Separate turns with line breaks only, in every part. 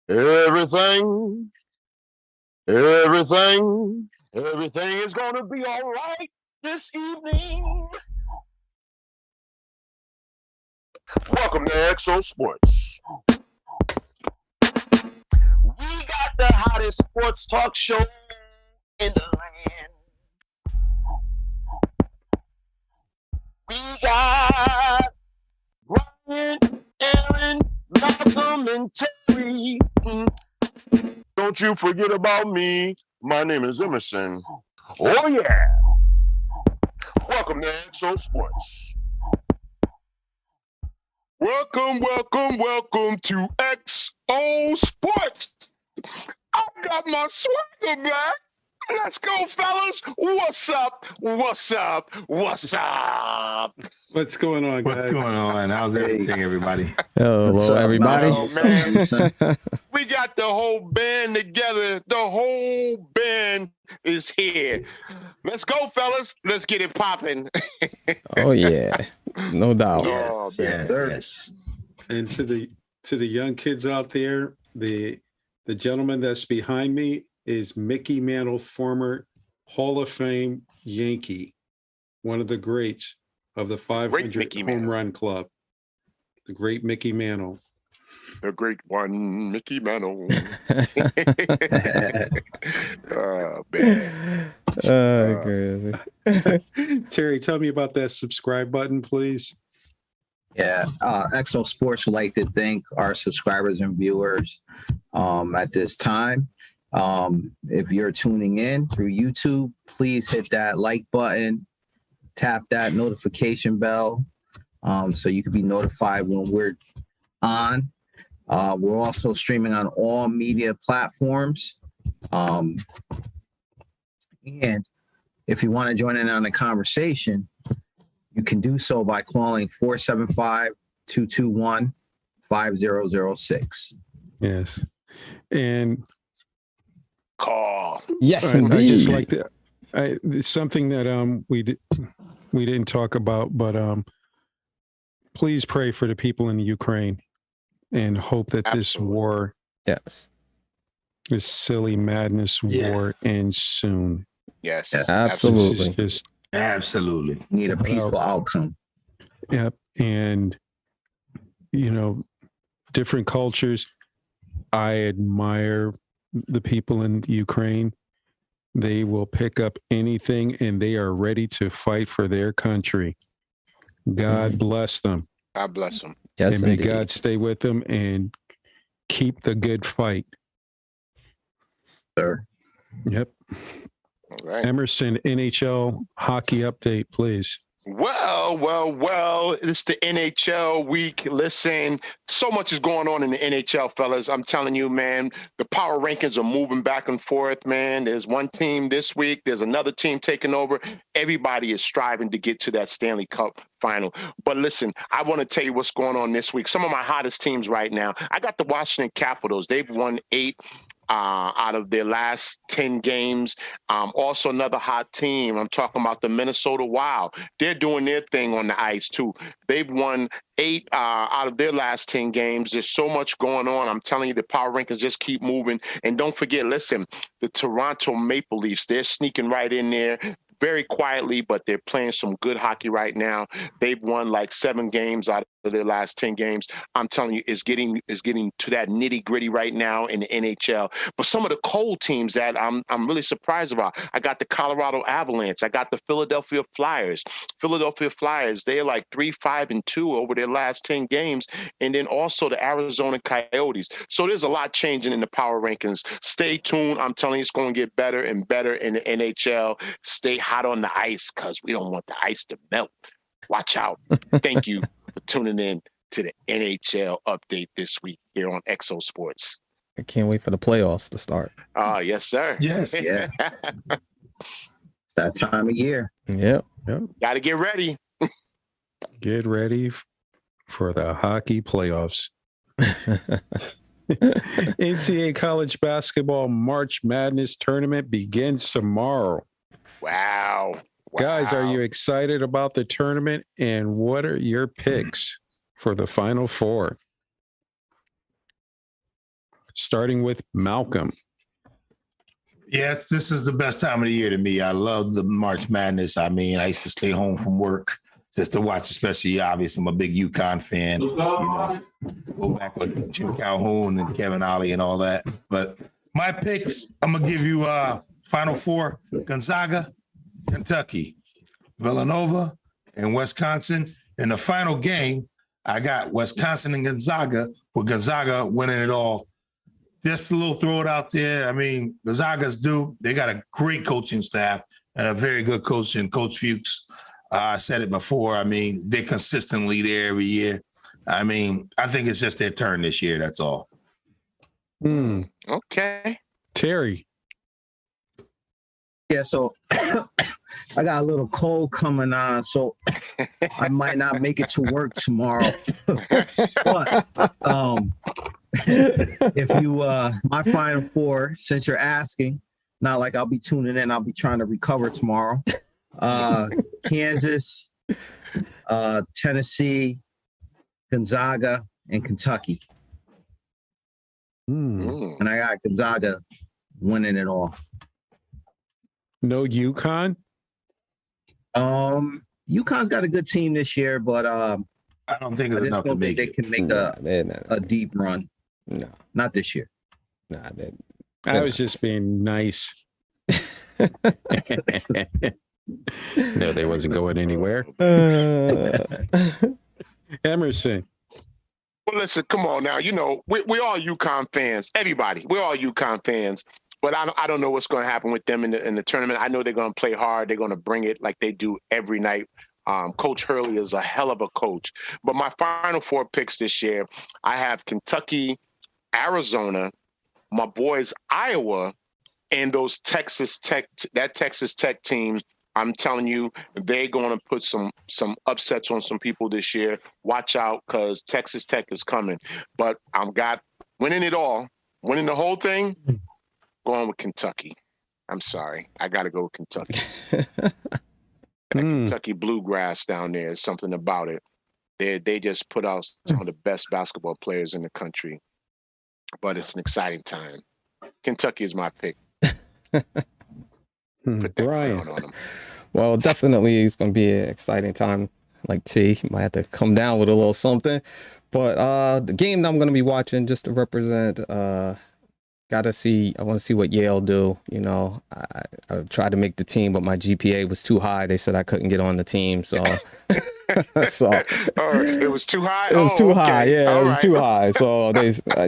Everything, everything is gonna be all right this evening. Welcome to XO Sports. We got the hottest sports talk show in the land. We got Brian, Aaron, Malcolm, and Terry. Don't you forget about me. My name is Emerson. Oh, yeah. Welcome to XO Sports.
Welcome to XO Sports. I got my swagger back. Let's go, fellas. What's up? What's up? What's up?
What's going on, guys?
What's going on? How's everything, everybody?
Hello, everybody.
Oh, man. We got the whole band together. The whole band is here. Let's go, fellas. Let's get it popping.
Oh yeah, no doubt.
Yes.
And to the young kids out there, the gentleman that's behind me is Mickey Mantle, former Hall of Fame Yankee, one of the greats of the 500 home run club. The great Mickey Mantle.
The great one, Mickey Mantle. Oh, man.
Terry, tell me about that subscribe button, please.
Yeah, XO Sports would like to thank our subscribers and viewers at this time. If you're tuning in through YouTube, please hit that like button, tap that notification bell so you can be notified when we're on. We're also streaming on all media platforms. And if you want to join in on the conversation, you can do so by calling 475-221-5006.
Yes. And
call.
Yes,
I
indeed.
just like that. It's something that we didn't talk about, but please pray for the people in the Ukraine and hope that this war,
Yes,
this silly madness war, ends soon.
Yes.
absolutely.
Absolutely.
Need a peaceful outcome.
Yep. And, different cultures. I admire the people in Ukraine. They will pick up anything and they are ready to fight for their country. God bless them.
God bless them.
Yes,
and may
indeed.
God stay with them and keep the good fight.
Sir.
Yep.
All right.
Emerson, NHL hockey update, please.
Well, it's the NHL week. Listen, so much is going on in the NHL, fellas. I'm telling you, man, the power rankings are moving back and forth, man. There's one team this week. There's another team taking over. Everybody is striving to get to that Stanley Cup final. But listen, I want to tell you what's going on this week. Some of my hottest teams right now. I got the Washington Capitals. They've won 8 out of their last 10 games. Also another hot team. I'm talking about the Minnesota Wild. They're doing their thing on the ice too. They've won 8 out of their last 10 games. There's so much going on. I'm telling you, the power rankings just keep moving. And don't forget, listen, the Toronto Maple Leafs, they're sneaking right in there. Very quietly, but they're playing some good hockey right now. They've won like 7 games out of their last 10 games. I'm telling you, it's getting to that nitty gritty right now in the NHL. But some of the cold teams that I'm really surprised about. I got the Colorado Avalanche. I got the Philadelphia Flyers. Philadelphia Flyers, they're like 3-5-2 over their last 10 games. And then also the Arizona Coyotes. So there's a lot changing in the power rankings. Stay tuned. I'm telling you, it's going to get better and better in the NHL. Stay hot on the ice because we don't want the ice to melt. Watch out. Thank you for tuning in to the NHL update this week here on XO Sports.
I can't wait for the playoffs to start.
Yes, sir.
Yes.
Yeah. It's that time of year.
Yep.
Got to get ready.
Get ready for the hockey playoffs. NCAA college basketball March Madness tournament begins tomorrow.
Wow.
Guys, are you excited about the tournament? And what are your picks for the Final Four? starting with Malcolm.
Yes, this is the best time of the year to me. I love the March Madness. I mean, I used to stay home from work just to watch, especially obviously I'm a big UConn fan. You know, go back with Jim Calhoun and Kevin Ollie and all that. But my picks, I'm gonna give you Final Four: Gonzaga, Kentucky, Villanova, and Wisconsin. In the final game, I got Wisconsin and Gonzaga, with Gonzaga winning it all. Just a little throw it out there. I mean, Gonzaga's due. They got a great coaching staff and a very good coach in Coach Fuchs. I said it before. I mean, they're consistently there every year. I mean, I think it's just their turn this year. That's all.
Okay.
Terry.
Yeah, so I got a little cold coming on, so I might not make it to work tomorrow. But if you my Final Four, since you're asking, not like I'll be tuning in, I'll be trying to recover tomorrow. Kansas, Tennessee, Gonzaga, and Kentucky. And I got Gonzaga winning it all.
No UConn?
UConn's got a good team this year, but
I don't think it's enough to make
they
it.
can make a deep run.
No,
Not this year.
nah,
I was just being nice. No, they wasn't going anywhere. Emerson.
Well, listen, come on now. You know, we all UConn fans. Everybody, we're all UConn fans. But I don't know what's going to happen with them in the tournament. I know they're going to play hard. They're going to bring it like they do every night. Coach Hurley is a hell of a coach. But my Final Four picks this year, I have Kentucky, Arizona, my boys Iowa, and those Texas Tech team. I'm telling you, they're going to put some upsets on some people this year. Watch out, because Texas Tech is coming. But I've got winning it all, winning the whole thing, going with Kentucky. I'm sorry. I got to go with Kentucky. That Kentucky Bluegrass down there is something about it. They just put out some of the best basketball players in the country. But it's an exciting time. Kentucky is my pick. Put that
Brian.
crown on them.
Well, definitely it's going to be an exciting time. Like T, you might have to come down with a little something. But the game that I'm going to be watching just to represent, I want to see what Yale do. You know, I tried to make the team, but my GPA was too high. They said I couldn't get on the team. So,
It was too high?
It was too high. Yeah,
All
it was
right.
too high. So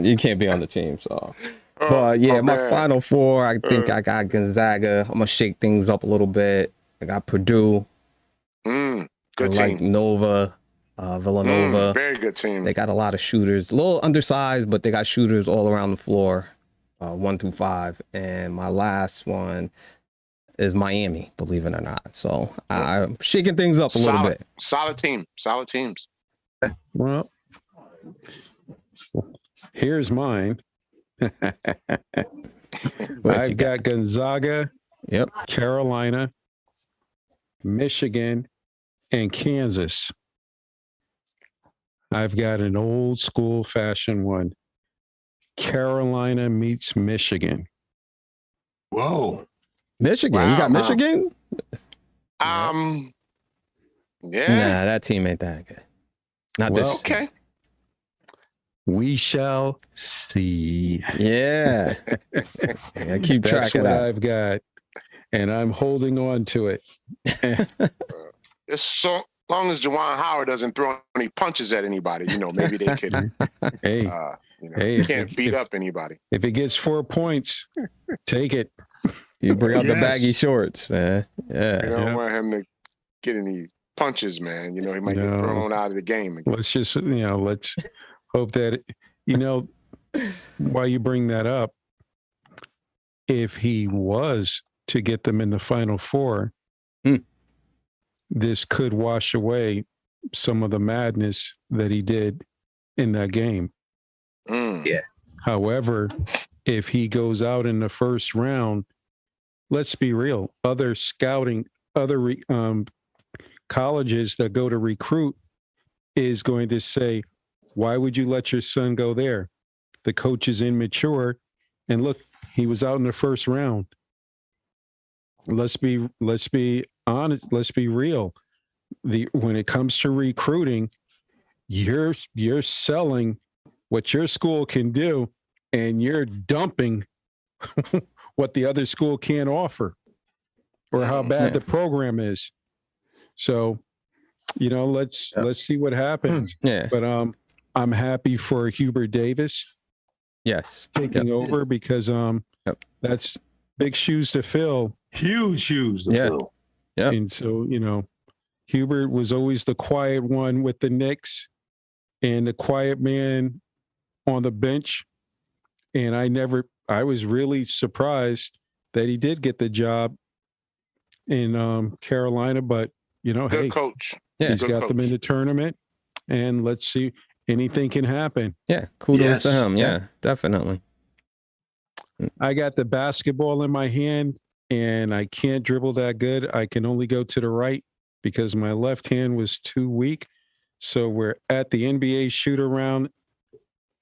you can't be on the team. So. But yeah, my
man.
Final Four, I think I got Gonzaga. I'm gonna shake things up a little bit. I got Purdue.
Good
I like
team.
Nova, Villanova.
Very good team.
They got a lot of shooters. A little undersized, but they got shooters all around the floor, 1 through 5. And my last one is Miami, believe it or not. So I'm shaking things up a little bit.
Solid team. Solid teams.
Well, here's mine. I've got Gonzaga,
Yep.
Carolina, Michigan, and Kansas. I've got an old school fashion one. Carolina meets Michigan.
Whoa.
Michigan.
Wow.
You got Michigan?
Yeah.
Nah, that team ain't that good. Not
Well,
this.
Okay.
We shall see.
Yeah. Yeah, keep
That's
track of
what
that.
I've got, and I'm holding on to it.
It's so long as Juwan Howard doesn't throw any punches at anybody, maybe they could.
Hey,
You can't beat up anybody.
if it gets 4 points, take it.
You bring out the
Yes.
baggy shorts, man.
You
Yeah.
don't want him to get any punches, man. He might
No.
get thrown out of the game.
Let's just, let's hope that, while you bring that up, if he was to get them in the Final Four, this could wash away some of the madness that he did in that game.
Yeah.
However, if he goes out in the first round, let's be real, other scouting, other colleges that go to recruit is going to say, why would you let your son go there? the coach is immature. And look, he was out in the first round. Let's be honest. Let's be real. When it comes to recruiting, you're selling what your school can do, and you're dumping what the other school can't offer, or how bad the program is. So, let's see what happens.
Yeah.
But I'm happy for Hubert Davis.
Yes.
Taking over, because that's big shoes to fill.
Huge shoes to fill.
Yep.
And so, Hubert was always the quiet one with the Knicks and the quiet man on the bench. And I was really surprised that he did get the job in Carolina, but
Good coach.
Yeah.
he's got them in the tournament, and let's see, anything can happen.
Yeah. Kudos to him. Yeah, definitely.
I got the basketball in my hand, and I can't dribble that good. I can only go to the right because my left hand was too weak. So we're at the NBA shoot around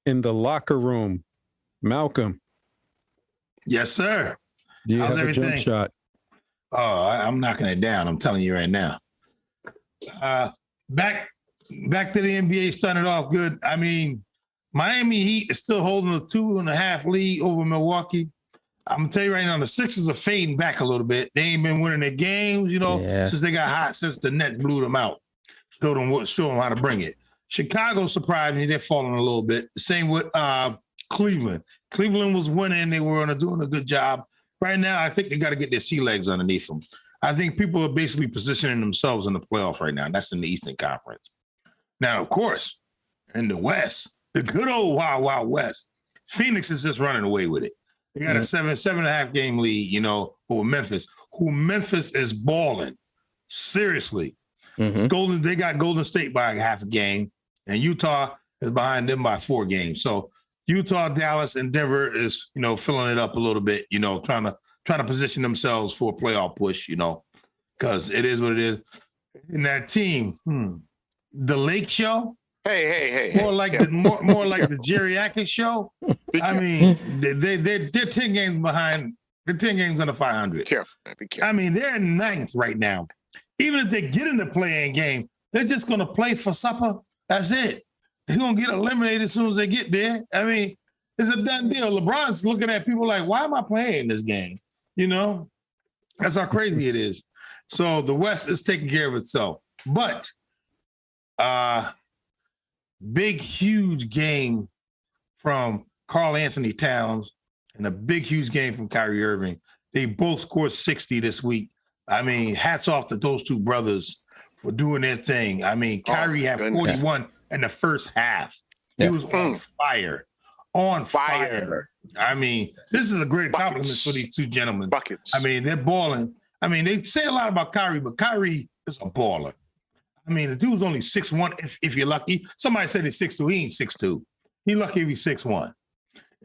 in the locker room. Malcolm.
Yes, sir.
Do you
How's
have
everything?
a jump shot?
Oh, I'm knocking it down. I'm telling you right now. Back to the NBA, started off good. I mean, Miami Heat is still holding a 2.5 lead over Milwaukee. I'm gonna tell you right now, the Sixers are fading back a little bit. They ain't been winning their games, since they got hot, since the Nets blew them out. Show them how to bring it. Chicago surprised me. They're falling a little bit. The same with Cleveland. Cleveland was winning. They were doing a good job. Right now, I think they got to get their sea legs underneath them. I think people are basically positioning themselves in the playoffs right now. And that's in the Eastern Conference. Now, of course, in the West, the good old Wild Wild West, Phoenix is just running away with it. They got a 7.5 game lead, over Memphis, who Memphis is balling. Seriously.
Mm-hmm.
They got Golden State by half a game, and Utah is behind them by 4 games. So Utah, Dallas, and Denver is, filling it up a little bit, trying to position themselves for a playoff push, because it is what it is. And that team, the Lake Show.
Hey.
More like the geriatric show. I mean, they're 10 games behind. They're 10 games under 500.
Be careful.
I mean, they're in 9th right now. Even if they get in the play-in game, they're just going to play for supper. That's it. They're going to get eliminated as soon as they get there. I mean, it's a done deal. LeBron's looking at people like, why am I playing this game? That's how crazy it is. So the West is taking care of itself. But big, huge game from Karl Anthony Towns and a big, huge game from Kyrie Irving. They both scored 60 this week. I mean, hats off to those two brothers for doing their thing. I mean, Kyrie had 41 in the first half. He was on fire. On fire. I mean, this is a great compliment for these two gentlemen.
Buckets.
I mean, they're balling. I mean, they say a lot about Kyrie, but Kyrie is a baller. I mean, the dude's only 6'1", if you're lucky. Somebody said he's 6'2". He ain't 6'2". He's lucky if he's 6'1".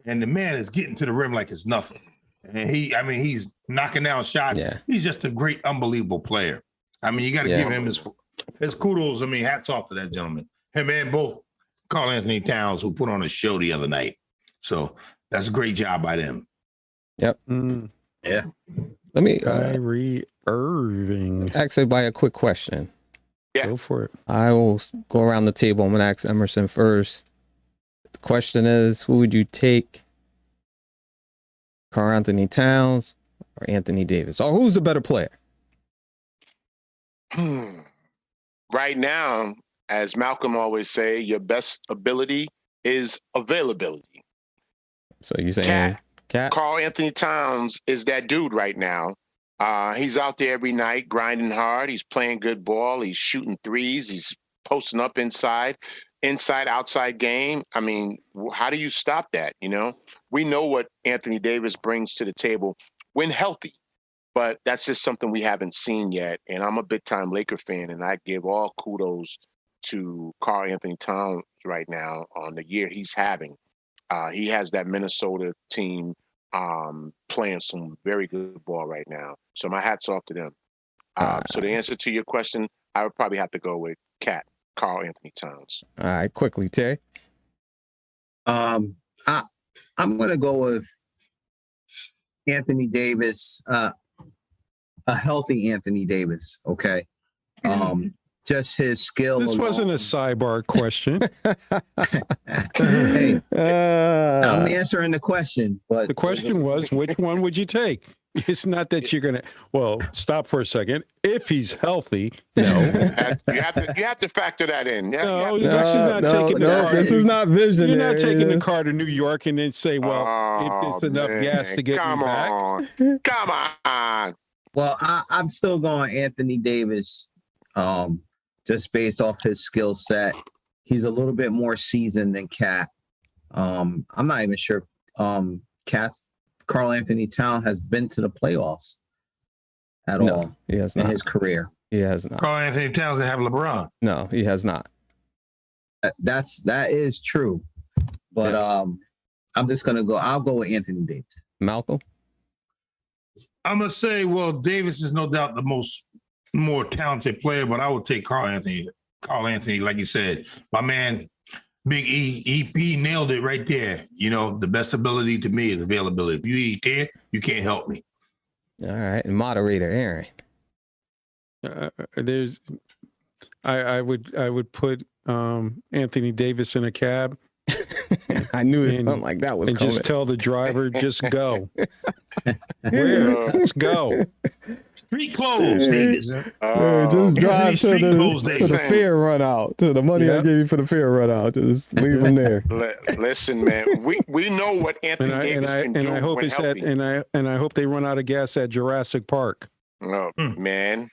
And the man is getting to the rim like it's nothing. And he's knocking down shots.
Yeah.
He's just a great, unbelievable player. I mean, you got to give him his kudos. I mean, hats off to that gentleman. Him and both Karl Anthony Towns, who put on a show the other night. So that's a great job by them.
Yep.
Yeah.
Let me
Kyrie Irving.
ask everybody a quick question.
Yeah.
Go for it.
I will go around the table. I'm going to ask Emerson first. The question is, who would you take? Karl Anthony Towns or Anthony Davis? Or who's the better player?
Right now, as Malcolm always say, your best ability is availability.
So you saying Cat?
Karl Anthony Towns is that dude right now. He's out there every night grinding hard. He's playing good ball. He's shooting threes. He's posting up inside, outside game. I mean, how do you stop that? We know what Anthony Davis brings to the table when healthy, but that's just something we haven't seen yet. And I'm a big time Laker fan, and I give all kudos to Karl Anthony Towns right now on the year he's having. He has that Minnesota team playing some very good ball right now. So my hat's off to them. So the answer to your question, I would probably have to go with Karl Anthony Towns.
All right, quickly, Tay.
I'm going to go with Anthony Davis, a healthy Anthony Davis. Okay. Just his skill.
This wasn't a sidebar question.
Hey, I'm answering the question, but
The question was, which one would you take? It's not that you're going to, well, stop for a second. If he's healthy, no.
You have to factor that in.
No, this is not taking the car.
This is not visionary.
You're not taking the car to New York and then say, well, if it's enough
man.
gas to get me back.
Come on.
well, I'm still going Anthony Davis, just based off his skill set. He's a little bit more seasoned than Cat. I'm not even sure Cat's Karl Anthony Towns has been to the playoffs at all
he has
in
not.
his career.
He has not.
Karl Anthony Towns gonna have LeBron.
No, he has not.
That is true, but I'm just gonna go. I'll go with Anthony Davis.
Malcolm?
I'm gonna say, well, Davis is no doubt the more talented player, but I would take Karl Anthony. Karl Anthony, like you said, my man, Big E, he nailed it right there. You know, the best ability to me is availability. If you ain't there, you can't help me.
All right. And moderator, Aaron.
I would put Anthony Davis in a cab.
I knew
And-
something like that was
and
coming.
just tell the driver, just go. Where? Let's go.
Street clothes, Davis.
Just drive
Street
to
clothes
the
day.
fair run out. To the money I
Yep.
gave you for the fair run out. Just leave them there.
Listen, man, we know what Anthony Davis can do
I hope
when
it's
healthy.
and I hope they run out of gas at Jurassic Park.
Oh, man.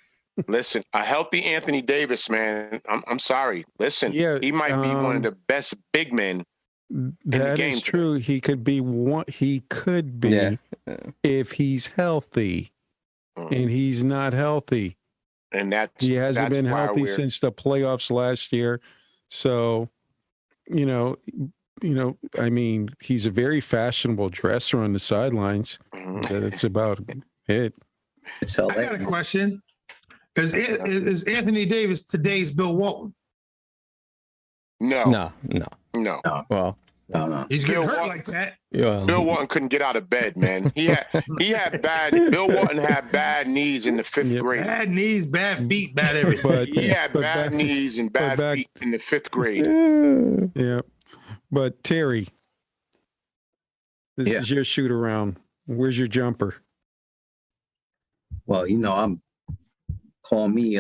Listen, a healthy Anthony Davis, man. I'm sorry. Listen,
Yeah,
he might be one of the best big men.
That
game
is
today.
true. He could be one. He could be
Yeah.
if he's healthy, and he's not healthy.
And
He hasn't been
why
healthy
we're-
since the playoffs last year. So, you know, I mean, he's a very fashionable dresser on the sidelines. That's about it.
It's
I got a question. Is Anthony Davis today's Bill Walton?
No.
No. Well,
No.
He's getting
Bill
hurt
Walton-
like that.
yeah.
Bill Walton couldn't get out of bed, man. Bill Walton had bad knees in the fifth
Yep.
grade.
Bad knees, bad feet, bad everything.
But
He had
but
bad
back-
knees and bad
back-
feet in the fifth grade.
Yeah.
Yeah. But Terry, this
Yeah.
is your shoot around. Where's your jumper?
Well, I'm calling me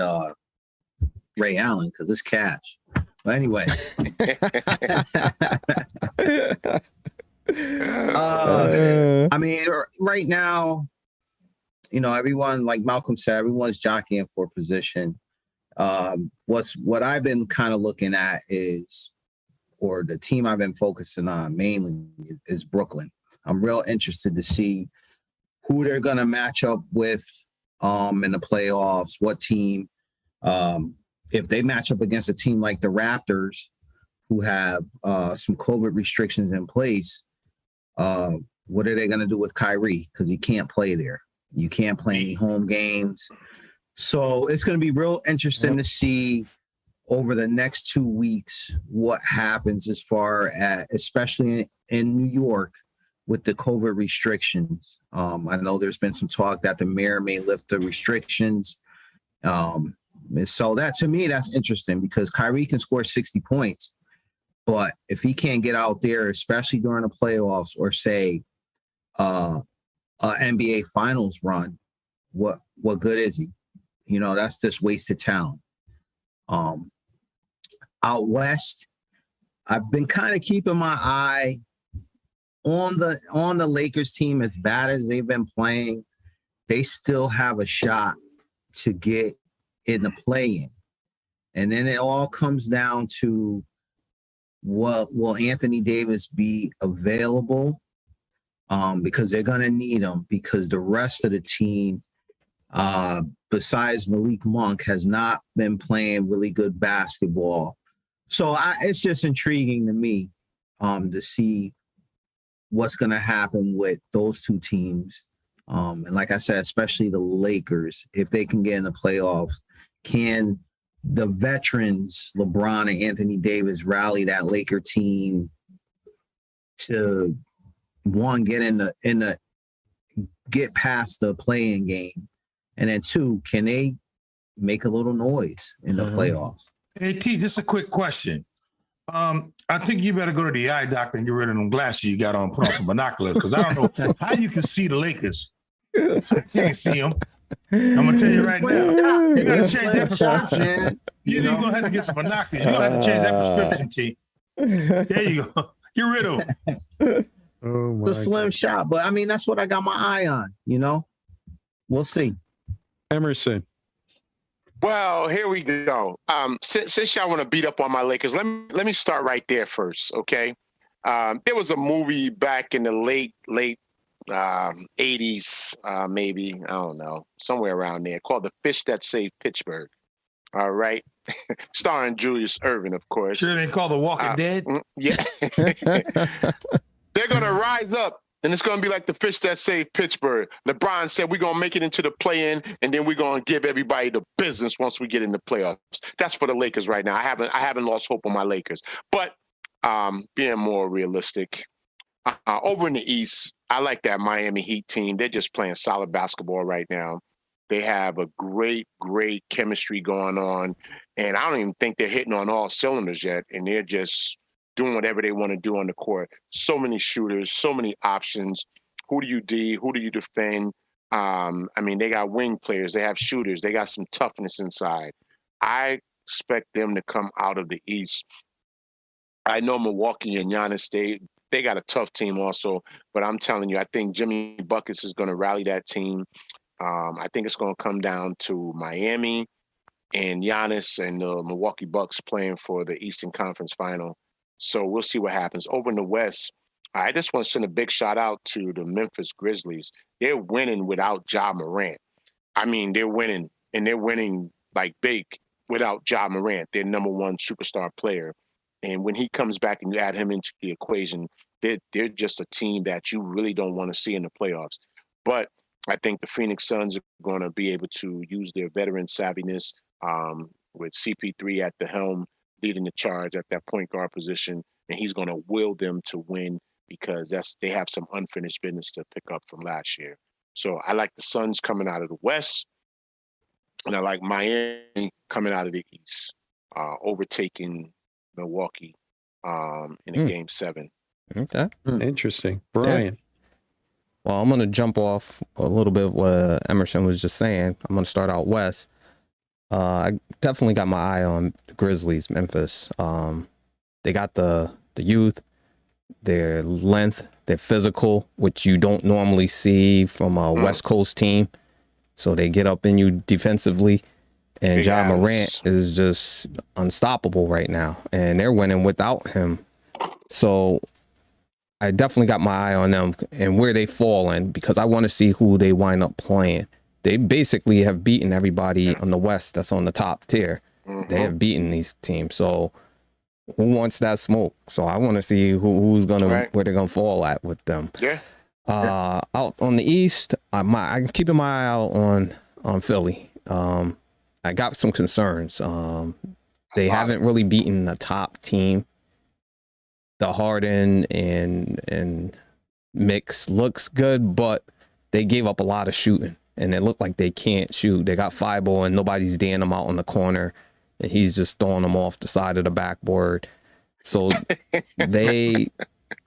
Ray Allen because it's cash. But anyway, I mean, right now, everyone, like Malcolm said, everyone's jockeying for position. What I've been kind of looking at is, or the team I've been focusing on mainly is Brooklyn. I'm real interested to see who they're going to match up with in the playoffs, what team. If they match up against a team like the Raptors, who have some COVID restrictions in place, what are they going to do with Kyrie? Because he can't play there. You can't play any home games. So it's going to be real interesting to see over the next 2 weeks what happens as far as, especially in New York, with the COVID restrictions. I know there's been some talk that the mayor may lift the restrictions. So that, to me, that's interesting because Kyrie can score 60 points. But if he can't get out there, especially during the playoffs or say an NBA Finals run, what good is he? That's just wasted talent. Out west, I've been kind of keeping my eye on the Lakers team. As bad as they've been playing, they still have a shot to get in the play-in. And then it all comes down to, will Anthony Davis be available? Because they're going to need him, because the rest of the team, besides Malik Monk, has not been playing really good basketball. So it's just intriguing to me to see what's going to happen with those two teams. And like I said, especially the Lakers, if they can get in the playoffs, can the veterans, LeBron and Anthony Davis, rally that Laker team to get past the playing game, and then two, can they make a little noise in the playoffs?
Hey T, just a quick question. I think you better go to the eye doctor and get rid of them glasses you got on, put on some binoculars, because I don't know how you can see the Lakers. I can't see them. I'm gonna tell you right now. You gotta change that prescription. You're gonna have to get some binoculars. You're gonna have to change that prescription, T. There you go. Get rid of them.
Oh,
It's a slim shot, but I mean that's what I got my eye on. We'll see.
Emerson.
Well, here we go. Since y'all want to beat up on my Lakers, let me start right there first, okay? There was a movie back in the late 80s, maybe, I don't know, somewhere around there, called The Fish That Saved Pittsburgh. All right, starring Julius Erving, of course.
Sure, they call The Walking Dead.
Yeah, they're gonna rise up. And it's going to be like the fish that saved Pittsburgh. LeBron said we're going to make it into the play-in, and then we're going to give everybody the business once we get in the playoffs. That's for the Lakers right now. I haven't lost hope on my Lakers. But being more realistic, over in the East, I like that Miami Heat team. They're just playing solid basketball right now. They have a great, great chemistry going on. And I don't even think they're hitting on all cylinders yet. And they're just doing whatever they want to do on the court. So many shooters, so many options. Who do you D? Who do you defend? I mean, they got wing players. They have shooters. They got some toughness inside. I expect them to come out of the East. I know Milwaukee and Giannis, they got a tough team also, but I'm telling you, I think Jimmy Buckets is going to rally that team. I think it's going to come down to Miami and Giannis and the Milwaukee Bucks playing for the Eastern Conference Final. So we'll see what happens. Over in the West, I just want to send a big shout out to the Memphis Grizzlies. They're winning without Ja Morant. I mean, they're winning, and they're winning like big without Ja Morant, their number one superstar player. And when he comes back and you add him into the equation, they're just a team that you really don't want to see in the playoffs. But I think the Phoenix Suns are going to be able to use their veteran savviness with CP3 at the helm, leading the charge at that point guard position, and he's going to will them to win because they have some unfinished business to pick up from last year. So I like the Suns coming out of the West, and I like Miami coming out of the East, overtaking Milwaukee in a Game 7.
Okay, interesting, Brian.
Yeah. Well, I'm going to jump off a little bit what Emerson was just saying. I'm going to start out West. I definitely got my eye on the Grizzlies, Memphis. They got the youth, their length, their physical, which you don't normally see from a West Coast team. So they get up in you defensively. And Ja Morant is just unstoppable right now. And they're winning without him. So I definitely got my eye on them and where they fall in because I want to see who they wind up playing. They basically have beaten everybody on the West that's on the top tier. They have beaten these teams. So who wants that smoke? So I want to see who's going to, where they're going to fall at with them.
Yeah.
Out on the East, I'm keeping my eye out on Philly. I got some concerns. They haven't really beaten a top team. The Harden and mix looks good, but they gave up a lot of shooting. And it looked like they can't shoot. They got Fibo and nobody's daring them out on the corner. And he's just throwing them off the side of the backboard. So they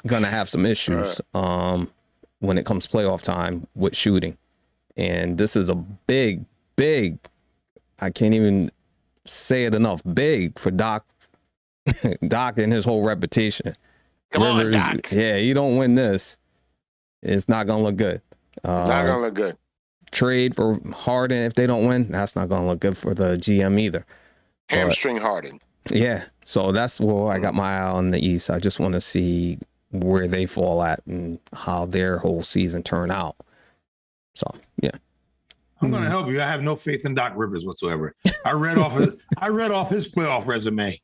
going to have some issues when it comes playoff time with shooting. And this is a big, I can't even say it enough, big for Doc and his whole reputation.
Come on, Doc.
Yeah, you don't win this, it's not going to look good.
Not going to look good.
Trade for Harden if they don't win, that's not going to look good for the GM either.
Hamstring Harden.
Yeah, so that's where I got my eye on the East. I just want to see where they fall at and how their whole season turn out. So, yeah.
I'm going to help you. I have no faith in Doc Rivers whatsoever. I read off his playoff resume.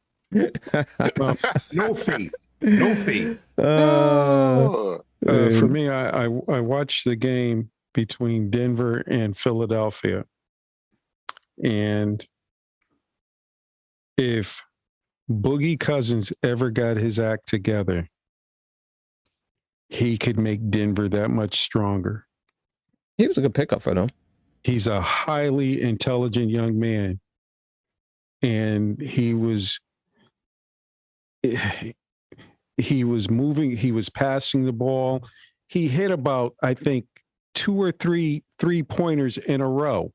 No faith. No faith.
For me, I watched the game between Denver and Philadelphia. And if Boogie Cousins ever got his act together, he could make Denver that much stronger.
He was a good pickup for them.
He's a highly intelligent young man. And he was moving, he was passing the ball. He hit about, I think, 2 or 3 3-pointers in a row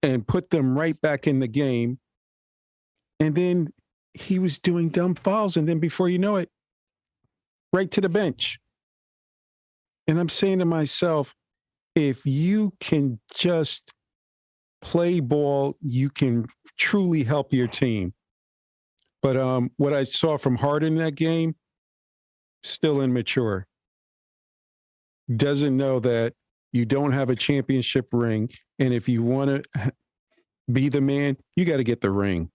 and put them right back in the game. And then he was doing dumb fouls. And then before you know it, right to the bench. And I'm saying to myself, if you can just play ball, you can truly help your team. But what I saw from Harden in that game, still immature. Doesn't know that you don't have a championship ring. And if you want to be the man, you got to get the ring.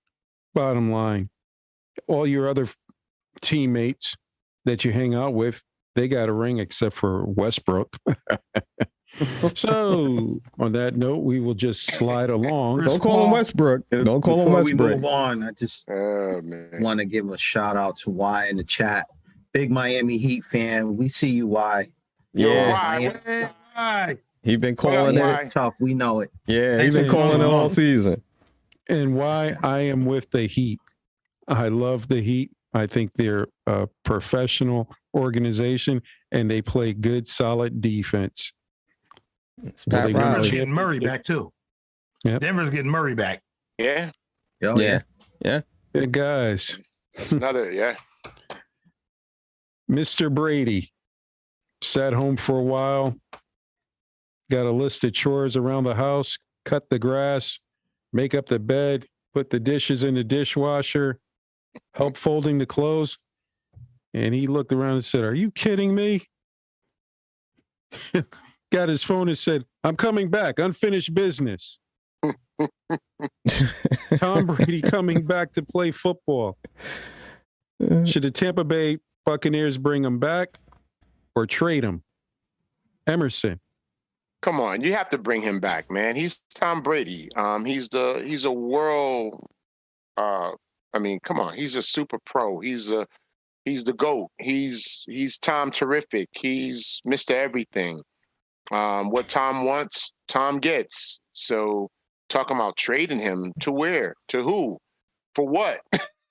Bottom line. All your other teammates that you hang out with, they got a ring except for Westbrook. So on that note, we will just slide along.
Don't call him Westbrook. Don't call him Westbrook.
Before we move on, I just want to give a shout out to Y in the chat. Big Miami Heat fan. We see you, Y.
Yeah.
Why?
He been calling it.
It's tough. We know it.
Yeah, he's been calling it all season.
And why I am with the Heat. I love the Heat. I think they're a professional organization and they play good, solid defense.
Denver's getting Murray back too.
Yep.
Denver's getting Murray back.
Yeah.
Yeah.
Good guys.
That's another, yeah.
Mr. Brady sat home for a while, got a list of chores around the house, cut the grass, make up the bed, put the dishes in the dishwasher, help folding the clothes. And he looked around and said, "Are you kidding me?" Got his phone and said, "I'm coming back, unfinished business." Tom Brady coming back to play football. Should the Tampa Bay Buccaneers bring him back or trade him? Emerson.
Come on, you have to bring him back, man. He's Tom Brady. He's a world. I mean, come on, he's a super pro. He's the GOAT. He's Tom Terrific. He's Mr. Everything. What Tom wants, Tom gets. So talking about trading him to where? To who? For what?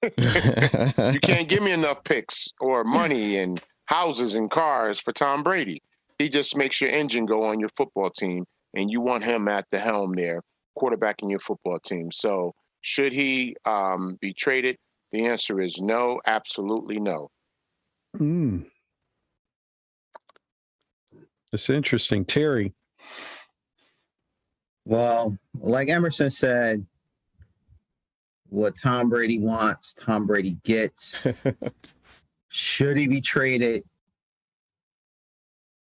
You can't give me enough picks or money and houses and cars for Tom Brady. He just makes your engine go on your football team, and you want him at the helm there, quarterbacking your football team. So should he be traded? The answer is no, absolutely no.
It's interesting. Terry.
Well, like Emerson said, what Tom Brady wants, Tom Brady gets. Should he be traded?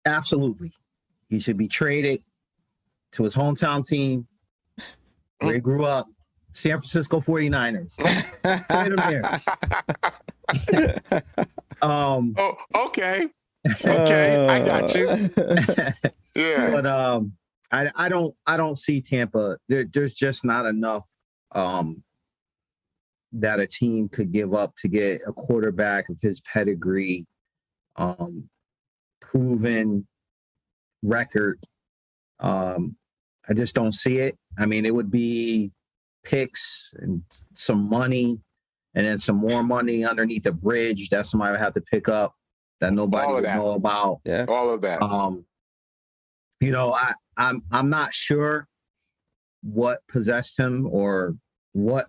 Absolutely. He should be traded to his hometown team where he grew up, San Francisco 49ers. Trade him there.
Oh, okay. Okay, I got you. Yeah.
But I don't see Tampa. There's just not enough that a team could give up to get a quarterback of his pedigree, proven record. I just don't see it. I mean, it would be picks and some money and then some more money underneath the bridge that somebody would have to pick up that nobody would know about.
Yeah.
All of that.
You know, I'm not sure what possessed him or what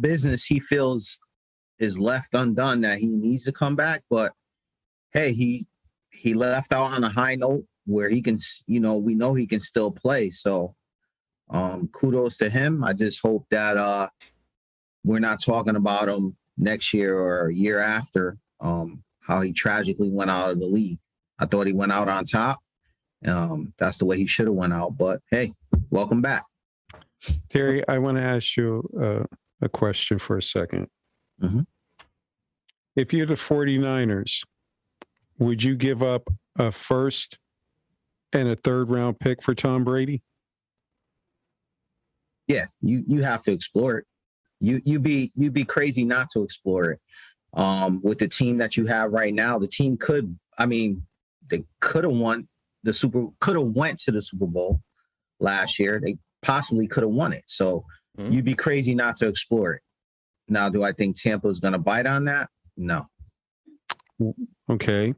business he feels is left undone that he needs to come back. But hey, he left out on a high note where he can, we know he can still play. So kudos to him. I just hope that we're not talking about him next year or a year after how he tragically went out of the league. I thought he went out on top. That's the way he should have went out. But hey, welcome back.
Terry, I want to ask you a question for a second.
Mm-hmm.
If you're the 49ers, would you give up a first and a third round pick for Tom Brady?
Yeah, you have to explore it. You'd be crazy not to explore it. With the team that you have right now, the team they could have went to the Super Bowl last year. They possibly could have won it. So you'd be crazy not to explore it. Now, do I think Tampa is going to bite on that? No.
Okay.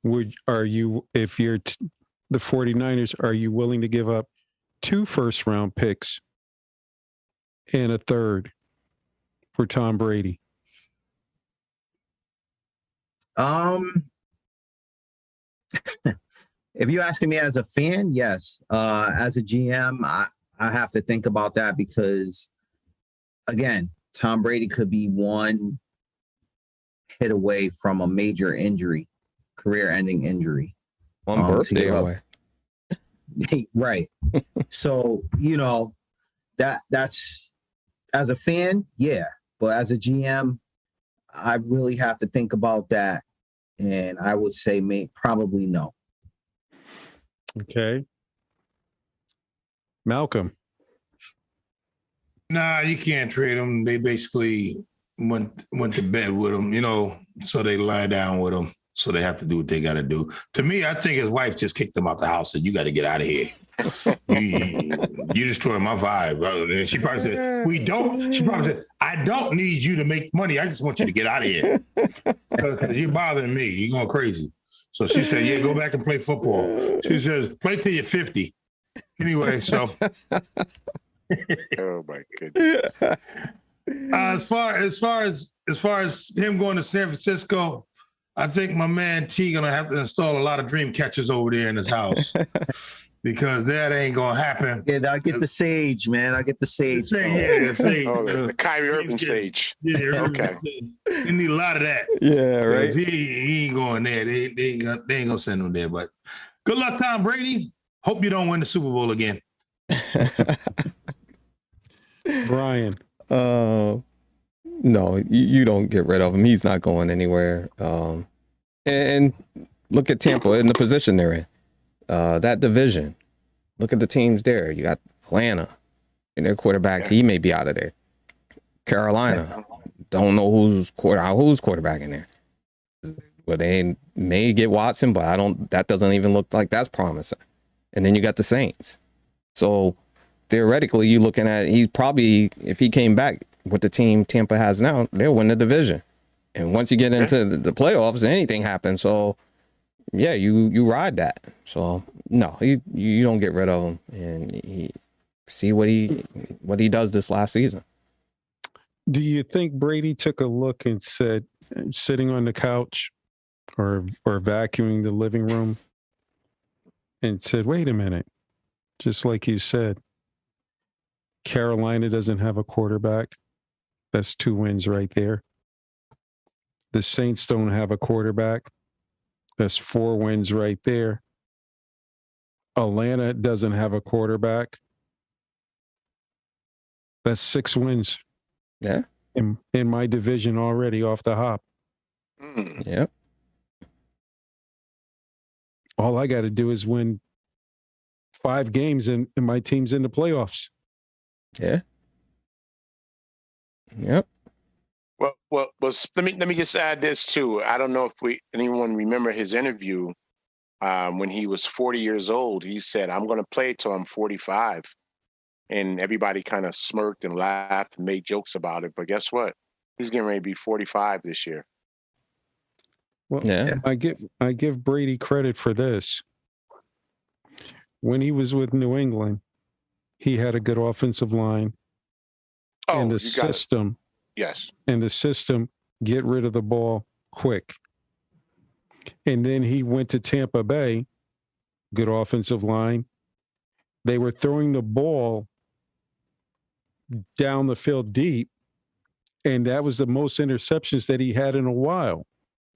If you're the 49ers, are you willing to give up 2 first-round picks and a third for Tom Brady?
If you're asking me as a fan, yes. As a GM, I have to think about that because, again, Tom Brady could be one hit away from a major injury, career-ending injury.
One birthday away.
Right. So, that's as a fan, yeah. But as a GM, I really have to think about that. And I would say probably no.
Okay. Malcolm.
Nah, you can't trade them. They basically went to bed with him, so they lie down with him. So they have to do what they got to do. To me, I think his wife just kicked him out the house and you got to get out of here. You destroying my vibe. And she probably said, she probably said, I don't need you to make money. I just want you to get out of here. Because you're bothering me. You're going crazy. So she said, yeah, go back and play football. She says, play till you're 50. Anyway, so.
Oh my goodness.
As far as him going to San Francisco, I think my man T gonna have to install a lot of dream catchers over there in his house because that ain't gonna happen.
Yeah, I'll get the sage, man. I'll get the sage.
The sage.
Oh, the Kyrie Irving sage.
Yeah,
okay.
You need a lot of that.
Yeah, right.
He ain't going there. They ain't gonna send him there. But good luck, Tom Brady. Hope you don't win the Super Bowl again.
Brian.
No, you don't get rid of him. He's not going anywhere. And look at Tampa in the position they're in. That division. Look at the teams there. You got Atlanta and their quarterback. He may be out of there. Carolina. Don't know who's quarterback in there. Well, they may get Watson, but that doesn't even look like that's promising. And then you got the Saints. So theoretically, you're looking at, he's probably, if he came back with the team Tampa has now, they'll win the division. And once you get into the playoffs, anything happens. So, yeah, you ride that. So, no, you don't get rid of him. And see what he does this last season.
Do you think Brady took a look and said, sitting on the couch or vacuuming the living room and said, wait a minute, just like you said, Carolina doesn't have a quarterback. That's 2 wins right there. The Saints don't have a quarterback. That's 4 wins right there. Atlanta doesn't have a quarterback. That's 6 wins.
Yeah.
In my division already off the hop.
Yep.
All I got to do is win 5 games and my team's in the playoffs.
Yeah. Yep.
Well, let me just add this too. I don't know if anyone remember his interview when he was 40 years old. He said, "I'm going to play till I'm 45," and everybody kind of smirked and laughed and made jokes about it. But guess what? He's getting ready to be 45 this year.
Well, yeah. I give Brady credit for this. When he was with New England, he had a good offensive line. And the system.
Yes.
And the system get rid of the ball quick. And then he went to Tampa Bay, good offensive line. They were throwing the ball down the field deep, and that was the most interceptions that he had in a while.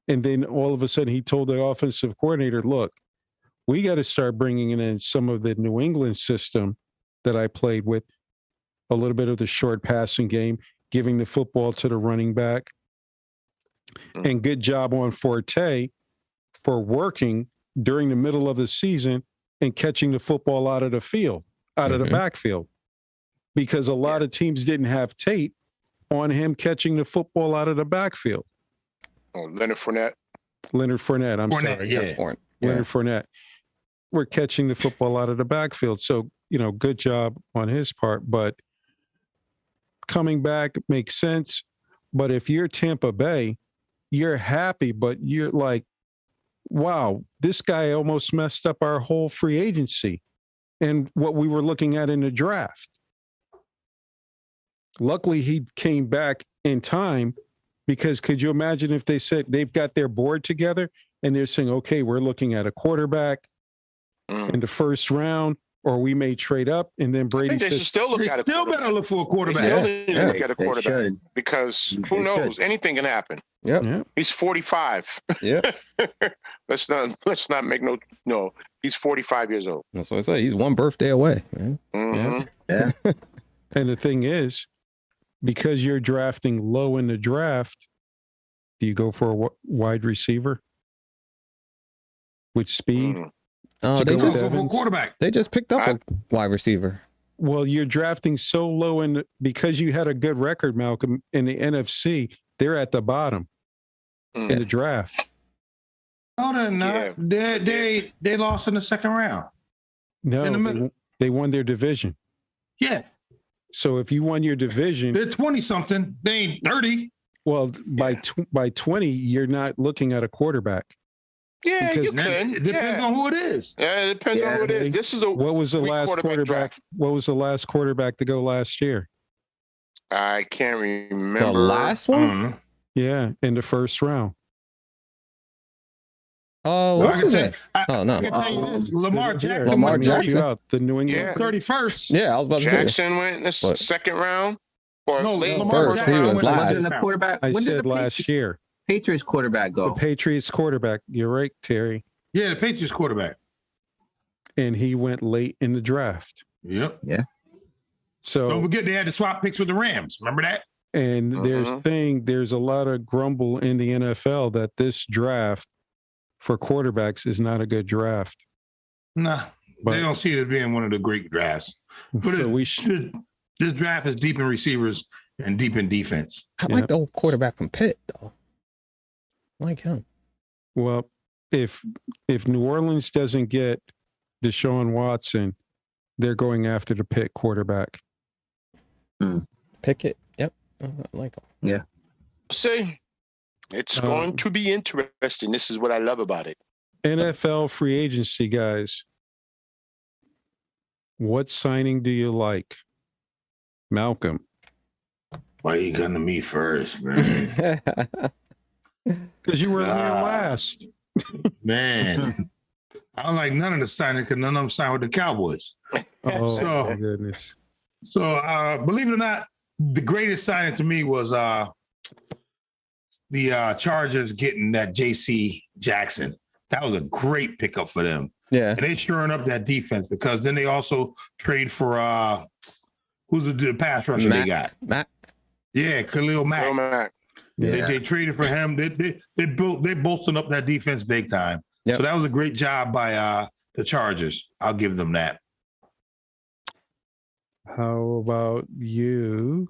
And then all of a sudden he told the offensive coordinator, look, we got to start bringing in some of the New England system that I played with, a little bit of the short passing game, giving the football to the running back. And good job on Forte for working during the middle of the season and catching the football out of the field, out of the backfield, because a lot of teams didn't have tape on him catching the football out of the backfield.
Leonard Fournette.
Leonard Fournette. I'm
Fournette,
sorry.
yeah.
Leonard Fournette. We're catching the football out of the backfield. So, good job on his part. But coming back makes sense. But if you're Tampa Bay, you're happy, but you're like, wow, this guy almost messed up our whole free agency and what we were looking at in the draft. Luckily, he came back in time, because could you imagine if they said they've got their board together and they're saying, okay, we're looking at a quarterback in the first round, or we may trade up, and then Brady
They should
says,
still look
They
at a
still
quarterback.
better look for a quarterback.
They still need to look at a
They
quarterback,
should.
because
They
who knows?
should.
Anything can happen.
Yep.
yeah,
He's 45.
Yep.
Let's not make no. He's 45 years old.
That's what I say. He's one birthday away, man.
Mhm.
Yeah.
and the thing is, because you're drafting low in the draft, do you go for a wide receiver with speed?
Mhm.
Oh,
To
they
go
Go
with
just
for a
Evans.
quarterback.
they just picked up a wide receiver.
Well, you're drafting so low because you had a good record, Malcolm, in the NFC. They're at the bottom
Mm.
in the draft.
No, they're not.
Yeah.
They lost in the second round. In the
No,
middle.
they won their division.
Yeah,
So if you won your division,
they're 20 something. They ain't 30.
well, by 20, you're not looking at a quarterback.
Yeah,
Because
you
Now,
can.
it depends on who it is.
Yeah, it depends on who it is. This is a
What was the
weak
last quarterback?
draft.
What was the last quarterback to go last year?
I can't remember.
The last
I
one?
don't know.
Yeah, in the first round.
Oh,
Well,
what's
I can
his
tell
name?
you-
Oh, no.
I can tell you this. Lamar Jackson.
Lamar
went
Jackson.
You out, the New England.
Yeah.
31st.
Yeah, I was about to say.
Jackson went in the
But-
second round. Or
No,
late
Lamar
first,
Jackson
he was
went
last.
When did
second
the
round.
quarterback?
I
when did
said
the
last year.
Patriots quarterback
The
go?
Patriots quarterback. You're right, Terry.
Yeah, the Patriots quarterback.
And he went late in the draft.
Yep. Don't
So,
forget they had to swap picks with the Rams. Remember that?
and
Mhm.
there's a lot of grumble in the NFL that this draft for quarterbacks is not a good draft.
Nah,
But
they don't see it as being one of the great drafts. But
so
this draft is deep in receivers and deep in defense.
I like the old quarterback from Pitt, though. I like him.
well, if New Orleans doesn't get Deshaun Watson, they're going after the Pitt quarterback.
Pickett. Yep. I like him.
See, it's going to be interesting. This is what I love about it.
NFL free agency, guys. What signing do you like? Malcolm.
Why you coming to me first, man?
Because you were there last.
Man, I don't like none of the signing because none of them signed with the Cowboys.
Oh,
So-
my goodness.
So, believe it or not, the greatest signing to me was the Chargers getting that J.C. Jackson. That was a great pickup for them.
Yeah.
And they shoring up that defense because then they also trade for who's the pass rusher they got?
Mac.
Yeah, Khalil Mack.
Khalil Mack.
Yeah.
They traded for him. They bolstered up that defense big time.
Yep.
So that was a great job by the Chargers. I'll give them that.
How about you,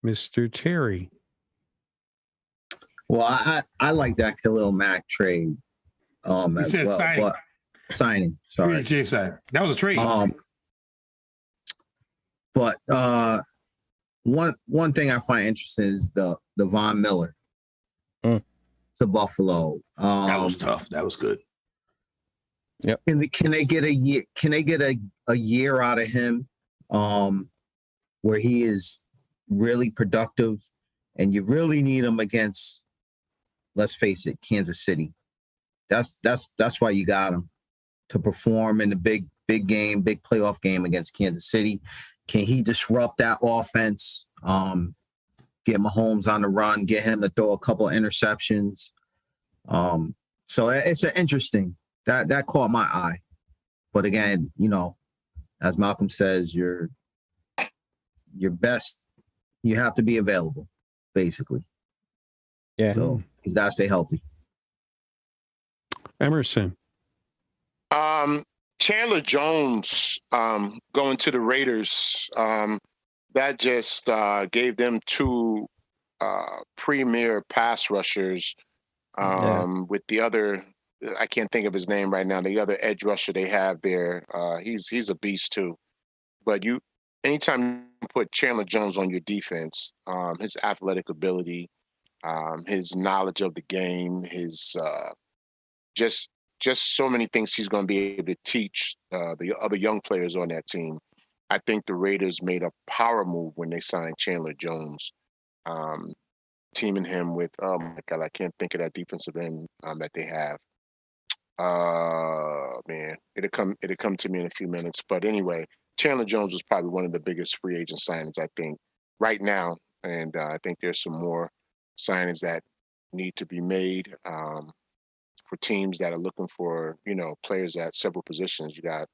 Mr. Terry?
Well, I like that Khalil Mack trade.
He
As
said
well,
signing.
but signing. Sorry.
That was a trade.
But one thing I find interesting is the Von Miller to Buffalo.
That was tough. That was good.
Can they get a year? Can they get a year out of him, where he is really productive, and you really need him against, let's face it, Kansas City. That's why you got him, to perform in the big game, big playoff game against Kansas City. Can he disrupt that offense? Get Mahomes on the run, get him to throw a couple of interceptions. So it's an interesting that caught my eye. But again, as Malcolm says, your best, you have to be available, basically.
Yeah.
So he's got to stay healthy.
Emerson.
Chandler Jones going to the Raiders. That just gave them two premier pass rushers with the other. I can't think of his name right now. The other edge rusher they have there, he's a beast too. But anytime you put Chandler Jones on your defense, his athletic ability, his knowledge of the game, his just so many things he's going to be able to teach the other young players on that team. I think the Raiders made a power move when they signed Chandler Jones, teaming him with oh my God, I can't think of that defensive end that they have. Man, it'll come to me in a few minutes. But anyway, Chandler Jones was probably one of the biggest free agent signings I think right now, and I think there's some more signings that need to be made for teams that are looking for players at several positions. You got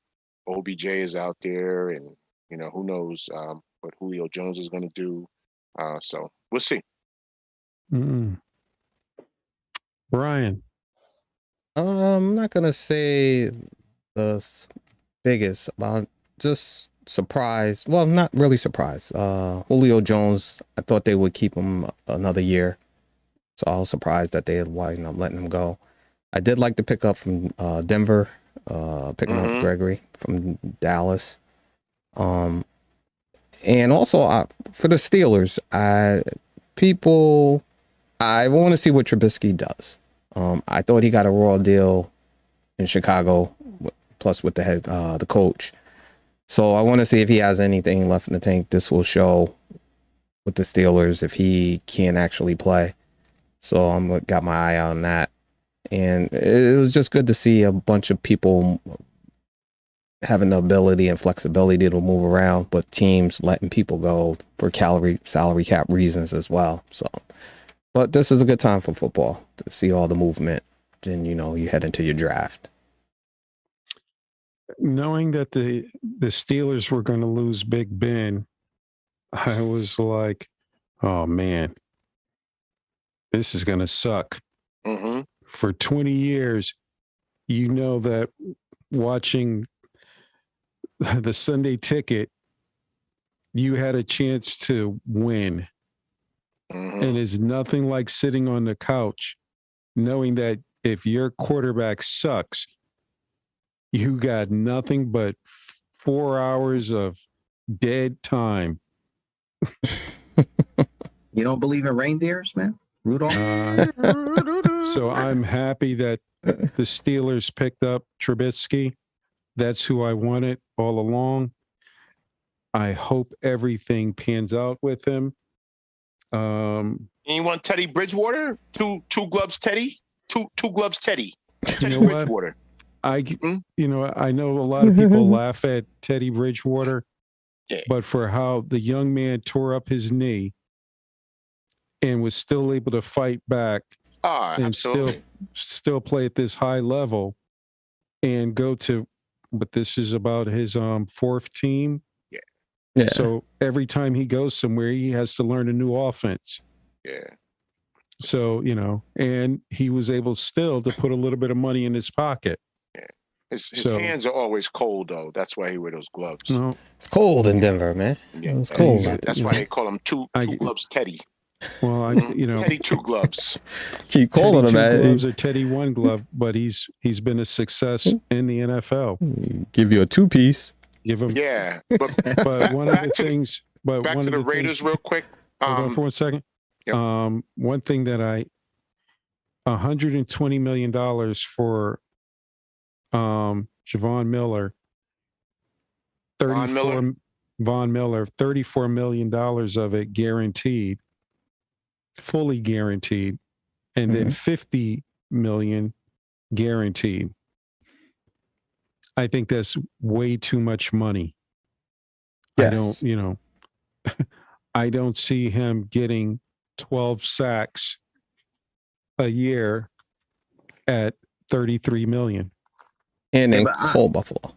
OBJ is out there, and who knows what Julio Jones is going to do. So we'll see.
Brian.
I'm not gonna say the biggest, but just surprised. Well, not really surprised. Julio Jones, I thought they would keep him another year, so I was surprised that they had letting him go. I did like the pickup from Denver, picking up Gregory from Dallas, and also for the Steelers, I want to see what Trubisky does. I thought he got a raw deal in Chicago, plus with the coach. So I want to see if he has anything left in the tank. This will show with the Steelers if he can actually play. So I'm got my eye on that. And it was just good to see a bunch of people having the ability and flexibility to move around, but teams letting people go for salary cap reasons as well. So, but this is a good time for football to see all the movement. And you head into your draft.
Knowing that the Steelers were going to lose Big Ben, I was like, oh man, this is going to suck.
Mm-hmm.
For 20 years, that watching the Sunday Ticket, you had a chance to win.
Mm-hmm.
And it's nothing like sitting on the couch, knowing that if your quarterback sucks, you got nothing but 4 hours of dead time.
You don't believe in reindeers, man? Rudolph?
So I'm happy that the Steelers picked up Trubisky. That's who I wanted all along. I hope everything pans out with him.
And you want Teddy Bridgewater? Two gloves, Teddy. Two gloves, Teddy. Teddy
Bridgewater. I know a lot of people laugh at Teddy Bridgewater, but for how the young man tore up his knee and was still able to fight back and
absolutely.
still play at this high level and go to, but this is about his fourth team.
Yeah.
So every time he goes somewhere, he has to learn a new offense.
Yeah.
So, and he was able still to put a little bit of money in his pocket.
Yeah. His hands are always cold, though. That's why he wears those gloves.
No,
it's cold in Denver, man.
Yeah.
It's cold.
That's why they call him two gloves, Teddy.
Well,
Teddy two gloves.
Keep calling him, man.
Teddy 2 gloves or Teddy 1 glove, but he's been a success in the NFL.
Give you a 2-piece.
Give him.
Yeah,
but one of the things. But
back
one
to
of
the Raiders, real quick.
Hold on for 1 second.
Yep.
One thing that $120 million for Javon Miller. Von Miller, $34 million of it guaranteed, fully guaranteed, and then $50 million guaranteed. I think that's way too much money.
Yes.
I don't see him getting 12 sacks a year at $33 million.
And then Cole Buffalo.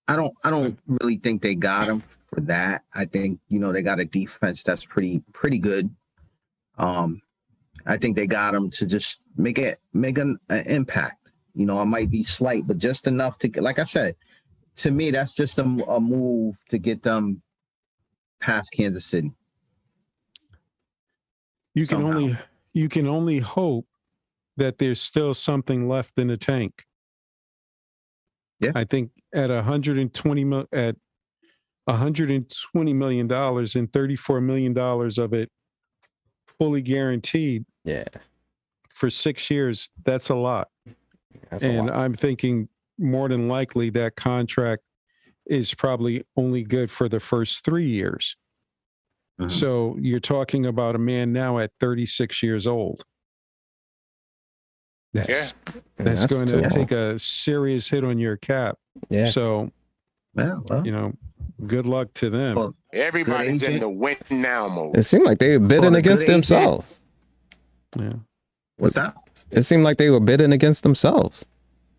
I don't really think they got him for that. I think, they got a defense that's pretty good. I think they got him to just make an impact. It might be slight, but just enough to, like I said, to me, that's just a move to get them past Kansas City.
You can
somehow.
only hope that there's still something left in the tank.
Yeah.
I think at $120 million and $34 million of it fully guaranteed
Yeah,
for 6 years, that's a lot.
that's a
And
lot.
I'm thinking more than likely that contract is probably only good for the first 3 years.
Mhm.
So you're talking about a man now at 36 years old. That's going
too
to
long.
take a serious hit on your cap.
Yeah.
So,
Yeah, well,
you know, good luck to them.
Well,
Everybody's
Good
in
agent.
the win now mode.
It seemed like they were bidding
Well, a
against
good agent-
themselves.
Yeah.
what's that?
It seemed like they were bidding against themselves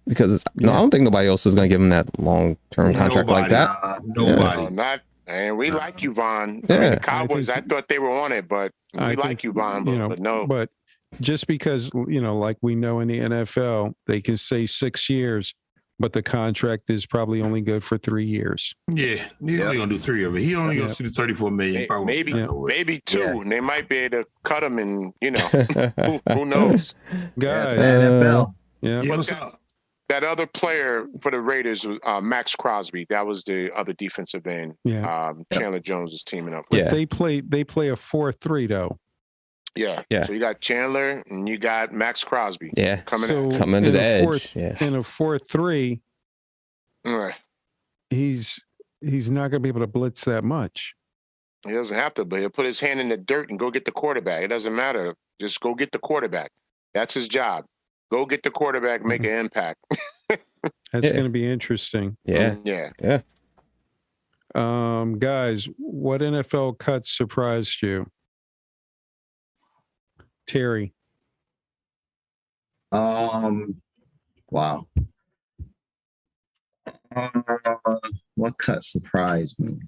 because I don't think nobody else is going to give them that long-term contract like
Nobody.
that.
Nobody.
No, not, and we like you, Vaughn.
Yeah.
I mean, the Cowboys, I
think-
thought they were on it, but we
I
like
think,
you, Vaughn,
you know,
but no.
But just because, you know, like we know in the NFL, they can say 6 years, but the contract is probably only good for 3 years.
Yeah, he's only gonna do 3 of it. He only gonna see the 34 million. Probably won't see
Maybe,
nothing over it.
maybe 2.
Yeah.
And they might be able to cut him, and you know, who knows?
Guys,
That's the NFL.
yeah.
Yeah, what's up?
That other player for the Raiders was Max Crosby. That was the other defensive end.
Yeah.
Chandler Jones is teaming up with.
Yeah.
They play a 4-3 though.
Yeah.
Yeah.
So you got Chandler and you got Max Crosby
Yeah.
coming
So
Coming to
in
the
a
edge.
fourth-
Yeah.
In a 4-3,
All right.
he's not going to be able to blitz that much.
He doesn't have to, but he'll put his hand in the dirt and go get the quarterback. It doesn't matter. Just go get the quarterback. That's his job. Go get the quarterback, make an impact.
That's
Yeah.
going to be interesting.
Yeah.
Yeah.
Guys, what NFL cuts surprised you? Terry.
Wow. What cut surprised me?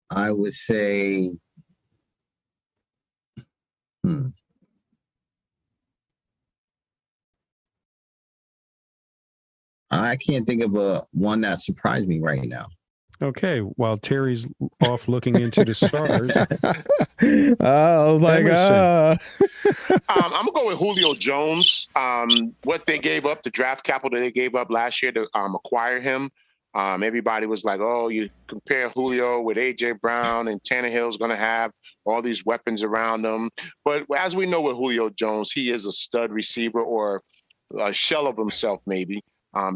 I would say, I can't think of one that surprised me right now.
Okay, while Terry's off looking into the stars,
Oh my God.
I'm gonna go with Julio Jones. What they gave up, the draft capital they gave up last year to acquire him. Everybody was like, "Oh, you compare Julio with AJ Brown, and Tannehill's gonna have all these weapons around them." But as we know with Julio Jones, he is a stud receiver or a shell of himself, maybe.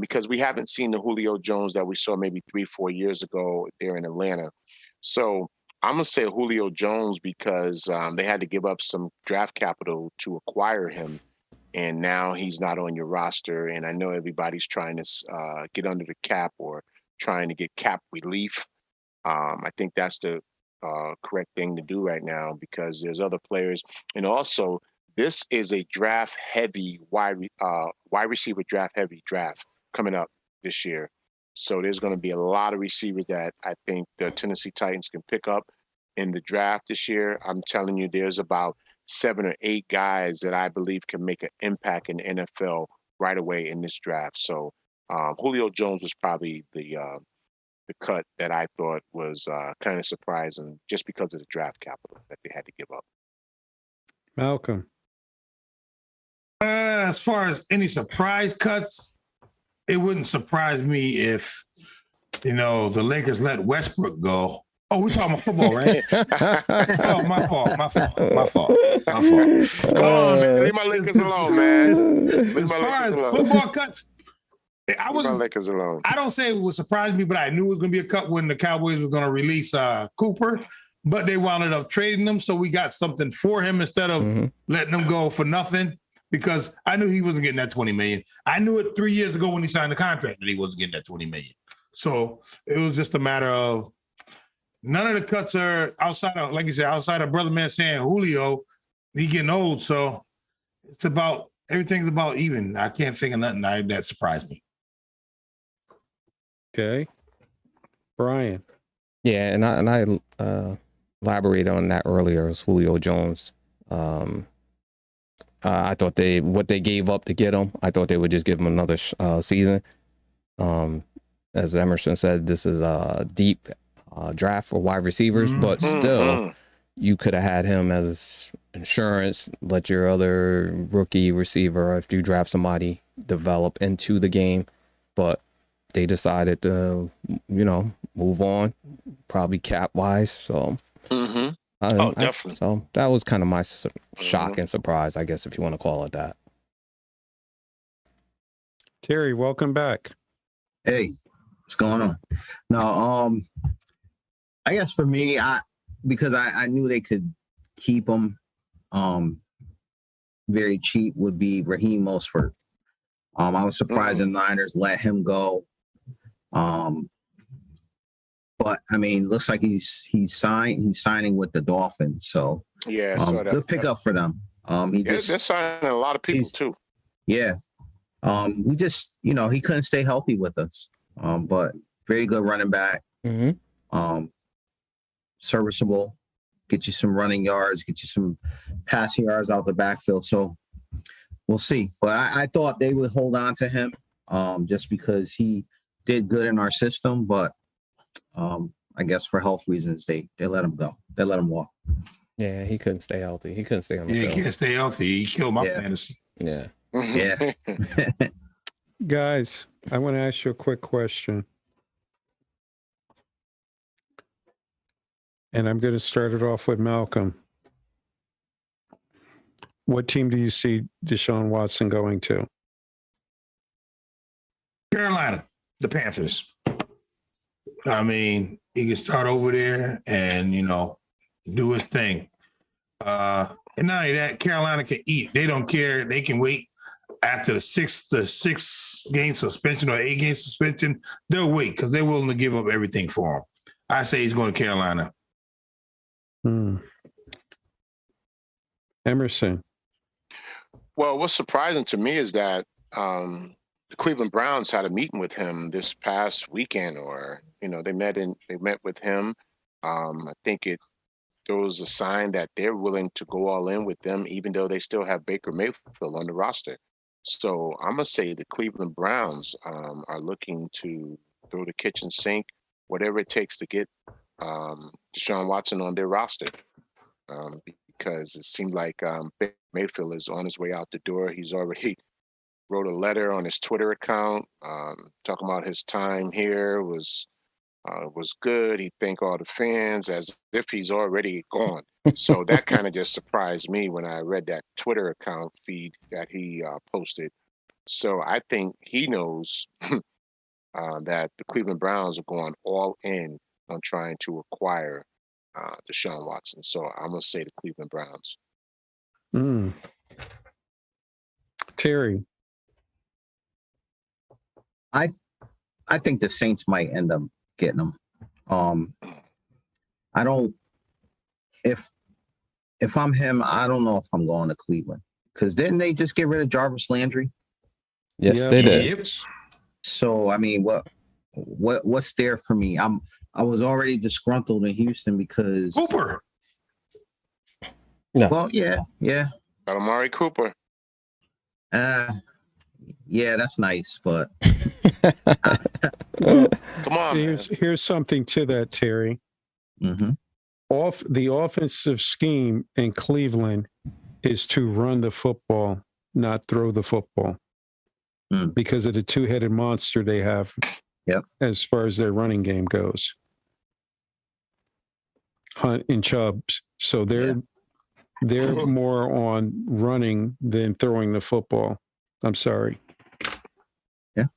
Because we haven't seen the Julio Jones that we saw maybe 3-4 years ago there in Atlanta. So I'm going to say Julio Jones because they had to give up some draft capital to acquire him. And now he's not on your roster. And I know everybody's trying to get under the cap or trying to get cap relief. I think that's the correct thing to do right now because there's other players. And also, this is a draft-heavy wide receiver draft-heavy draft coming up this year. So there's going to be a lot of receivers that I think the Tennessee Titans can pick up in the draft this year. I'm telling you, there's about 7 or 8 guys that I believe can make an impact in the NFL right away in this draft. So Julio Jones was probably the cut that I thought was kind of surprising just because of the draft capital that they had to give up.
Malcolm.
As far as any surprise cuts, it wouldn't surprise me if, the Lakers let Westbrook go. Oh, we're talking about football, right? Oh, my fault.
Oh, man, leave my Lakers alone, man.
As far as football cuts,
Leave my Lakers alone.
I don't say it would surprise me, but I knew it was going to be a cut when the Cowboys were going to release Cooper, but they wound up trading him, so we got something for him instead of letting him go for nothing. Because I knew he wasn't getting that $20 million. I knew it 3 years ago when he signed the contract that he wasn't getting that $20 million. So it was just a matter of none of the cuts are outside of, like you said, outside of Brother Man saying Julio, he getting old. So it's about everything's about even. I can't think of nothing that surprised me.
Okay. Brian.
Yeah, and I elaborated on that earlier as Julio Jones. I thought what they gave up to get him, I thought they would just give him another season. As Emerson said, this is a deep draft for wide receivers, but still, you could have had him as insurance, let your other rookie receiver, if you draft somebody, develop into the game. But they decided to, move on, probably cap wise. So,
Definitely.
So that was kind of my shock and surprise, I guess, if you want to call it that.
Terry, welcome back.
Hey, what's going on? No, I guess for me, because I knew they could keep him very cheap, would be Raheem Mostert. I was surprised the Niners let him go. But I mean, looks like he's signing with the Dolphins. So
yeah,
good pickup for them.
They're signing a lot of people too.
Yeah. We just, he couldn't stay healthy with us. But very good running back. Serviceable. Get you some running yards, get you some passing yards out the backfield. So we'll see. But I thought they would hold on to him just because he did good in our system. But I guess for health reasons, they let him go. They let him walk.
Yeah, he couldn't stay healthy. He couldn't stay on the field.
He can't stay healthy. He killed my fantasy.
Yeah.
Yeah.
Guys, I want to ask you a quick question. And I'm going to start it off with Malcolm. What team do you see Deshaun Watson going to?
Carolina, the Panthers. I mean, he can start over there and, do his thing. And not only that, Carolina can eat. They don't care. They can wait after the six game suspension or 8 game suspension. They'll wait because they're willing to give up everything for him. I say he's going to Carolina.
Emerson.
Well, what's surprising to me is that the Cleveland Browns had a meeting with him this past weekend, or they met with him. I think it throws a sign that they're willing to go all in with them, even though they still have Baker Mayfield on the roster. So I'm gonna say the Cleveland Browns are looking to throw the kitchen sink, whatever it takes to get Deshaun Watson on their roster, because it seemed like Baker Mayfield is on his way out the door. He's already wrote a letter on his Twitter account talking about his time here was good. He thanked all the fans as if he's already gone. So that kind of just surprised me when I read that Twitter account feed that he posted. So I think he knows that the Cleveland Browns are going all in on trying to acquire Deshaun Watson. So I'm going to say the Cleveland Browns.
Terry.
I think the Saints might end up getting him. I don't. If I'm him, I don't know if I'm going to Cleveland, because didn't they just get rid of Jarvis Landry?
Yes, they did.
So I mean, what's there for me? I was already disgruntled in Houston because
Cooper.
No. Well, yeah.
Got Amari Cooper.
Yeah, that's nice, but
come on.
Here's something to that, Terry. The offensive scheme in Cleveland is to run the football, not throw the football, because of the two-headed monster they have.
Yep.
As far as their running game goes, Hunt and Chubbs. So they're more on running than throwing the football. I'm sorry.
Yeah.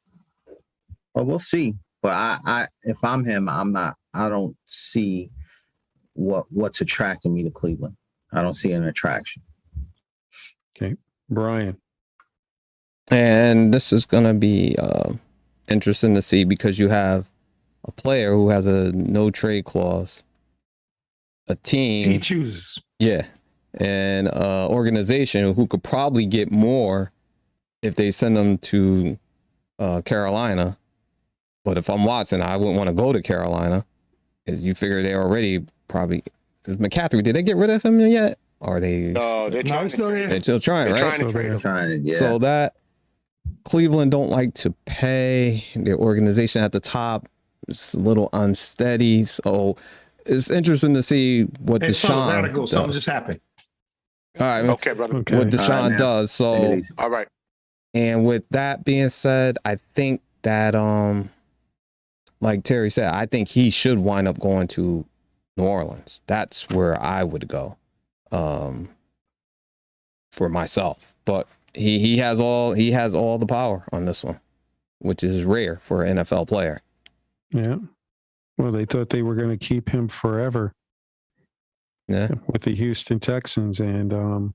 Well, we'll see. But I if I'm him, I don't see what's attracting me to Cleveland. I don't see an attraction.
Okay. Brian.
And this is going to be interesting to see, because you have a player who has a no trade clause, a team
he chooses.
Yeah. And organization who could probably get more if they send them to Carolina. But if I'm Watson, I wouldn't want to go to Carolina. You figure they're already probably, because McCaffrey, did they get rid of him yet? Or are they?
No, they're
still trying, right?
Trying, yeah.
So that Cleveland don't like to pay. Their organization at the top is a little unsteady. So it's interesting to see what
Hey, fella, gotta
Deshaun
go. Something
does.
just happened.
All right,
Okay, brother.
Okay.
what
All right,
Deshaun
man.
does.
Take it
So,
easy.
All right.
and with that being said, I think that like Terry said, I think he should wind up going to New Orleans. That's where I would go, for myself. But he has all the power on this one, which is rare for an NFL player.
Yeah. Well, they thought they were going to keep him forever.
Yeah.
With the Houston Texans, and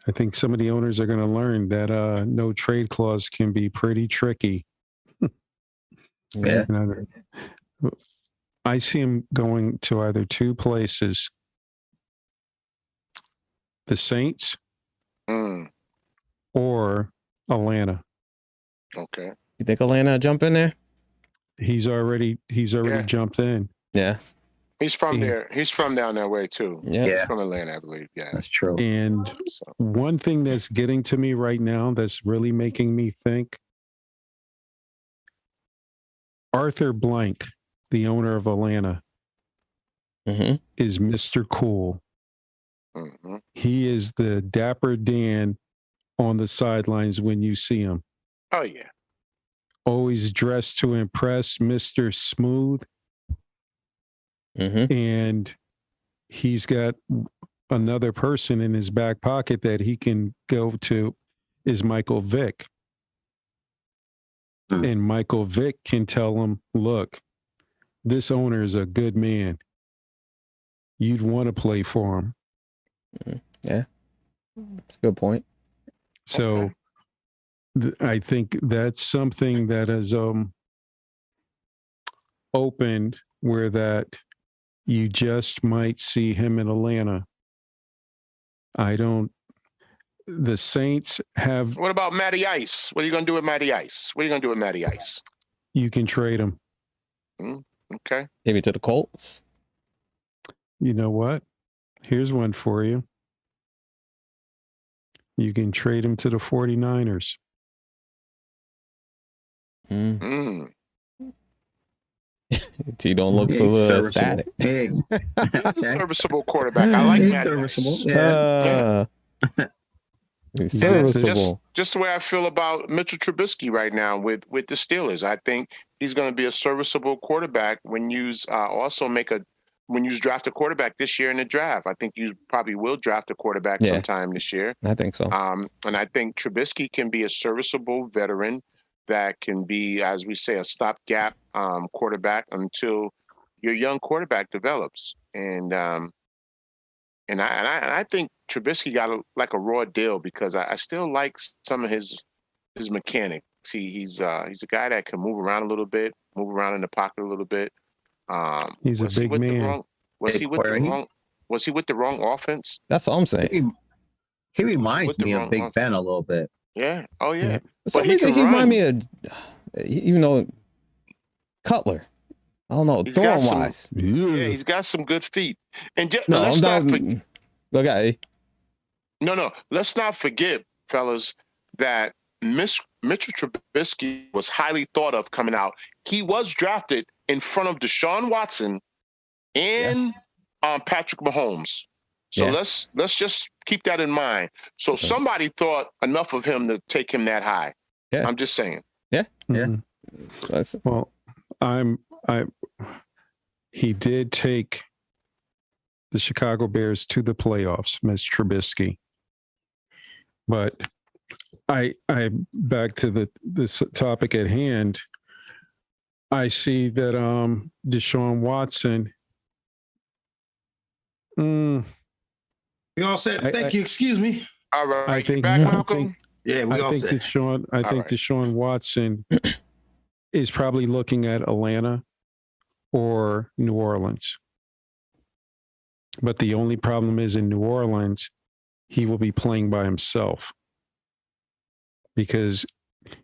I think some of the owners are going to learn that no trade clause can be pretty tricky.
Yeah.
I see him going to either two places: the Saints
Mm,
or Atlanta.
okay.
You think Atlanta jump in there?
He's already
Yeah.
jumped in.
Yeah.
He's from
Yeah.
there. He's from down that way too.
Yeah.
Yeah.
He's from Atlanta, I believe. Yeah.
That's true.
And
So,
one thing that's getting to me right now that's really making me think, Arthur Blank, the owner of Atlanta,
Mm-hmm.
is Mr. Cool.
mhm.
He is the dapper Dan on the sidelines when you see him.
Oh yeah.
Always dressed to impress, Mr. Smooth.
Mm-hmm.
And he's got another person in his back pocket that he can go to, is Michael Vick.
Hmm.
And Michael Vick can tell him, look, this owner is a good man. You'd want to play for him.
That's a good point.
So I think that's something that has opened where that you just might see him in Atlanta. The Saints have,
What about Matty Ice? What are you gonna do with Matty Ice? What are you gonna do with Matty Ice?
you can trade him.
Okay.
Maybe to the Colts.
You know what? Here's one for you. You can trade him to the 49ers.
Mm.
Mm.
He don't look
He's serviceable.
static.
Hey.
He's a serviceable quarterback. I like
He's
Matty
serviceable.
Ice.
Yeah.
He's
And that's
serviceable.
just the way I feel about Mitchell Trubisky right now with the Steelers. I think he's going to be a serviceable quarterback when you draft a quarterback this year in the draft. I think you probably will draft a quarterback
Yeah.
sometime this year.
I think so.
And I think Trubisky can be a serviceable veteran that can be, as we say, a stopgap quarterback until your young quarterback develops. And I think Trubisky got a raw deal because I still like some of his mechanics. He's a guy that can move around a little bit, move around in the pocket a little bit.
He's a big man.
Was he with the wrong offense?
That's what I'm saying.
He reminds
with the
me of
wrong
Big
offense.
Ben a little bit.
Yeah. Oh yeah.
Yeah.
For some
But he
reason,
can
he remind
run.
me of, you know, Cutler. I don't know,
He's got
throwing
some-
wise.
Yeah, he's got some good feet. And
No,
let's
I'm
not
not. Okay.
No. Let's not forget, fellas, that Mitchell Trubisky was highly thought of coming out. He was drafted in front of Deshaun Watson and Patrick Mahomes. So
Yeah.
let's just keep that in mind. So somebody thought enough of him to take him that high.
Yeah.
I'm just saying.
Yeah.
Mhm.
So that's-
Well, he did take the Chicago Bears to the playoffs, Ms. Trubisky. But I back to this topic at hand. I see that Deshaun Watson.
We all said, thank you. Excuse me.
All right.
I
You
think-
back,
I
Malcolm?
think-
Yeah, we
I
all
think
said.
Deshaun. I think
right.
Deshaun Watson is probably looking at Atlanta or New Orleans. But the only problem is in New Orleans, he will be playing by himself because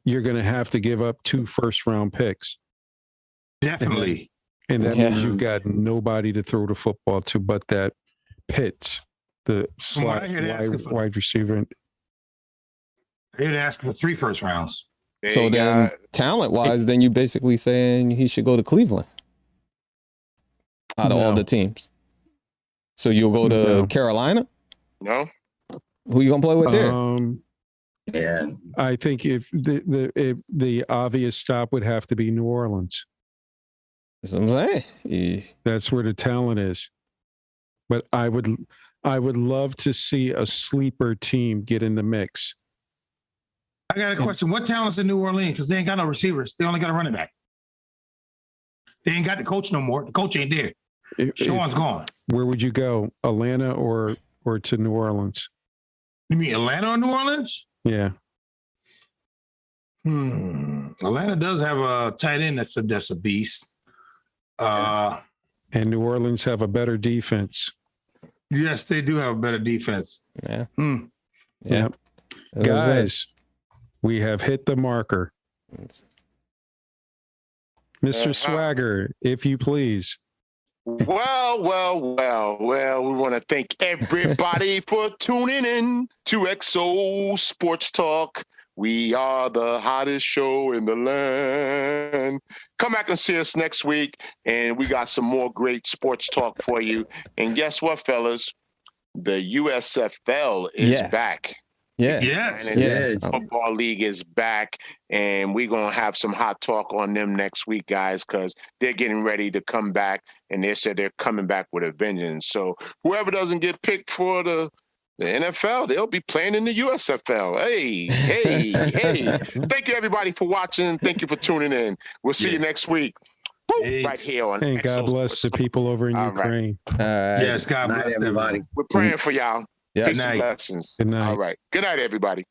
you're going to have to give up 2 first-round picks,
Definitely.
and that
Yeah.
means you've got nobody to throw the football to but that Pitts, the
From what I
slash
hear, they're asking for-
wide receiver.
They'd ask for 3 first rounds.
There
So
you
then,
got-
talent wise, then you basically saying he should go to Cleveland. out of all the teams. So you'll go to Carolina?
No.
Who you gonna play with there?
Yeah.
I think if the obvious stop would have to be New Orleans.
That's what I'm saying. Yeah.
That's where the talent is. But I would love to see a sleeper team get in the mix.
I got a question. What talent's in New Orleans? Because they ain't got no receivers. They only got a running back. They ain't got the coach no more. The coach ain't there. Sean's gone.
Where would you go? Atlanta or to New Orleans?
You mean Atlanta or New Orleans?
Yeah.
Atlanta does have a tight end that's a beast.
And New Orleans have a better defense.
Yes, they do have a better defense.
Yeah.
Yeah.
That was
Guys, we have hit the marker. Mr. Swagger, if you please.
Well, we want to thank everybody for tuning in to XO Sports Talk. We are the hottest show in the land. Come back and see us next week, and we got some more great sports talk for you. And guess what, fellas? The USFL is back.
Yeah.
Yes.
And Football League is back, and we're going to have some hot talk on them next week, guys, because they're getting ready to come back, and they said they're coming back with a vengeance. So whoever doesn't get picked for the NFL, they'll be playing in the USFL. Hey. Thank you, everybody, for watching. Thank you for tuning in. We'll see you next week. Right here on
And God bless the people over in Ukraine.
Yes, God bless everybody.
We're praying for y'all.
Yeah.
Peace and blessings.
Good night.
All right. Good night, everybody.